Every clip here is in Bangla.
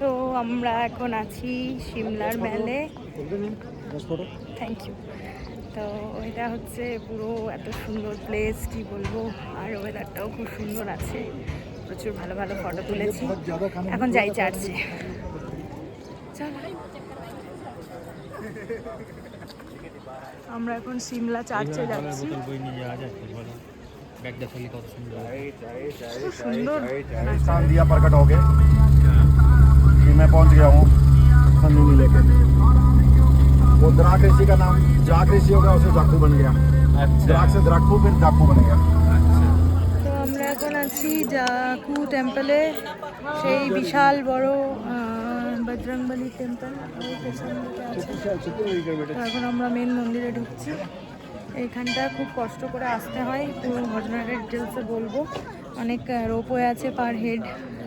তো আমরা এখন আছি সিমলার মেলে। Thank you. তো এটা হচ্ছে পুরো এত সুন্দর প্লেস, কি বলবো। আর ওয়েদারটাও খুব সুন্দর আছে, প্রচুর ভালো ভালো ফটো তুলেছি। এখন যাই চার্চে। চলো, আমরা এখন সিমলা চার্চে যাচ্ছি। সুন্দর दिया प्रकट हो गए कि मैं पहुंच गया हूँ संदूनी लेके। वो द्राक ऋषि का नाम जाक ऋषि हो गया, उसे जाकू बन गया। द्राक से द्राकू, फिर जाकू बन गया। তো আমরা এখন আছি জাকু টেম্পলে, সেই বিশাল বড় বজরংবলী টেম্পল। এখন আমরা মেন মন্দিরে ঢুকছি। এইখানটা খুব কষ্ট করে আসতে হয়, পুরো ঘটনাটা ডিটেলসে বলবো। অনেক রোপওয়ে আছে, পার হেড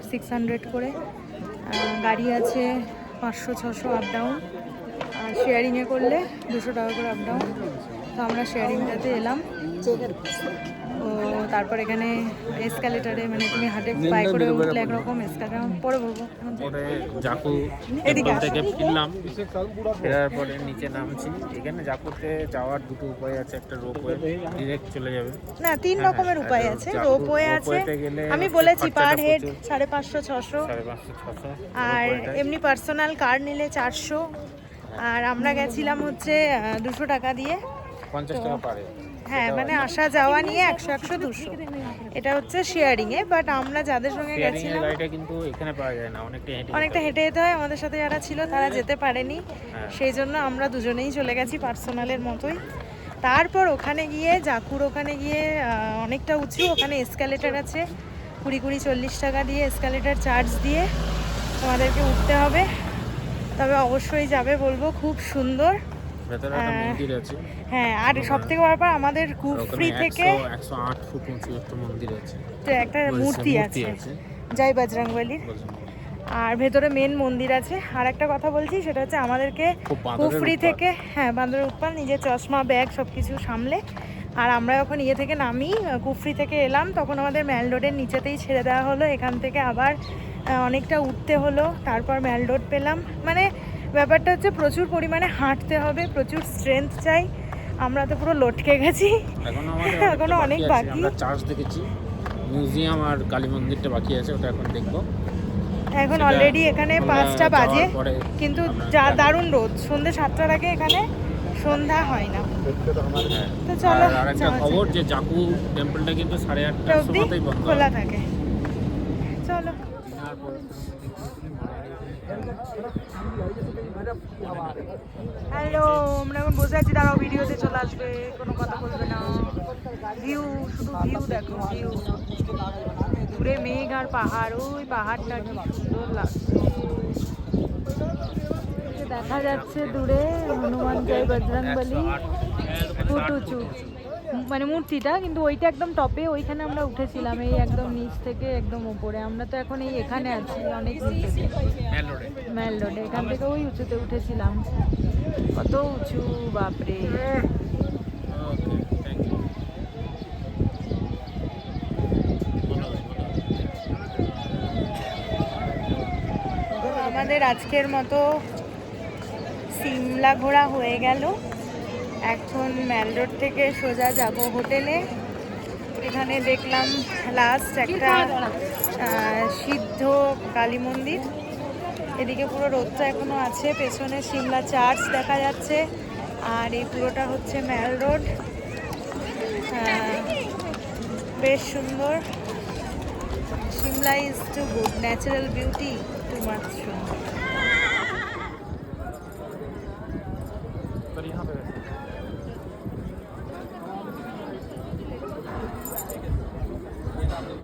600 করে। গাড়ি আছে 500-600 আপ ডাউন, আর শেয়ারিংয়ে করলে 200 টাকা করে আপ ডাউন। তো আমরা শেয়ারিংটাতে এলাম। ও তারপর এখানে এসকালেটারে, মানে তুমি হাটে পায়ে করে উঠলে একরকম, এসকালেটার পরে বলবো। পরে জাকু টেম্পল থেকে ফিরলাম, ফেরার পরে নিচে নামছি। এখানে জাকুতে যাওয়ার দুটো উপায় আছে, একটা রোপওয়ে ডিরেক্ট চলে যাবে, না 3 রকমের উপায় আছে। রোপওয়ে আছে, আমি বলেছি পার হেড 550-600, আর এমনি পার্সোনাল কার নিলে 400। আর আমরা গেছিলাম হচ্ছে 200 টাকা দিয়ে, 50 টাকা পারে। হ্যাঁ, মানে আসা যাওয়া নিয়ে 100-200, এটা হচ্ছে শেয়ারিংয়ে। বাট আমরা যাদের সঙ্গে গেছিলাম, গাড়িটা কিন্তু এখানে পাওয়া যায় না, অনেকটা হেঁটে যেতে হয়। আমাদের সাথে যারা ছিল তারা যেতে পারেনি, সেই জন্য আমরা দুজনেই চলে গেছি পার্সোনালের মতোই। তারপর ওখানে গিয়ে জাকুর ওখানে গিয়ে অনেকটা উঁচু, ওখানে এসকালেটার আছে 20-40 টাকা দিয়ে এসকালেটার চার্জ দিয়ে তোমাদেরকে উঠতে হবে। তবে অবশ্যই যাবে বলবো, খুব সুন্দর। ভেতরে একটা মন্দির আছে। হ্যাঁ, আর সবথেকে বড় ব্যাপার, আমাদের কুফরি থেকে 108 ফুট উঁচু একটা মন্দির আছে, একটা মূর্তি আছে জয় বজরংবলীর। আর ভেতরে মেন মন্দির আছে। আর একটা কথা বলছি, সেটা হচ্ছে আমাদেরকে কুফরি থেকে, হ্যাঁ বান্দরের উৎপাল, নিজের চশমা ব্যাগ সব কিছু সামলে। আর আমরা যখন ইয়ে থেকে নামি, কুফরি থেকে এলাম, তখন আমাদের ম্যাল রোডের নিচেতেই ছেড়ে দেওয়া হলো। এখান থেকে আবার অনেকটা উঠতে হলো, তারপর ম্যাল রোড পেলাম। মানে ব্যাপারটা হচ্ছে প্রচুর পরিমাণে হাঁটতে হবে, প্রচুর স্ট্রেংথ চাই। আমরা তো পুরো লটকে গেছি, এখনো অনেক বাকি। আমরা চার্চ দেখেছি, মিউজিয়াম আর কালী মন্দিরটা বাকি আছে, ওটা এখন দেখবো। এখন অলরেডি এখানে 5টা বাজে, কিন্তু যা দারুণ রোদ। সন্ধ্যে 7টার আগে এখানে সন্ধ্যা হয় না। তো চলো, আর একটা খবর যে জাকু টেম্পলটা কিন্তু 8:30টার সময়তেই বন্ধ খোলা থাকে। চলো, হ্যালো, আমরা এখন বসে আছি। দাঁড়াও, ভিডিওতে চলে আসবে, কোনো কথা বলবে না। ভিউ, শুধু ভিউ দেখো, ভিউ। দূরে মেঘ আর পাহাড়, ওই পাহাড়টা কি সুন্দর লাগছে। দেখা যাচ্ছে দূরে হনুমান জয় বজরংবলী ফুট উঁচু, মানে মূর্তিটা, কিন্তু ওইটা একদম টপে। ওইখানে আমরা উঠেছিলাম, এই একদম নিচ থেকে একদম উপরে। আমরা তো এখন এই এখানে আছি, অনেক নিচে, ম্যাল রোডে। এখান থেকে ওই উঁচুতে উঠেছিলাম। কত উঁচু, বাপরে। আমাদের আজকের মতো সিমলা ঘোরা হয়ে গেল। এখন ম্যাল রোড থেকে সোজা যাব হোটেলে। এখানে দেখলাম লাস্ট একটা সিদ্ধ কালী মন্দির। এদিকে পুরো রোদটা এখনো আছে, পেছনে সিমলা চার্চ দেখা যাচ্ছে। আর এই পুরোটা হচ্ছে ম্যাল রোড, বেশ সুন্দর। Shimla is too good, natural beauty too much সুন্দর।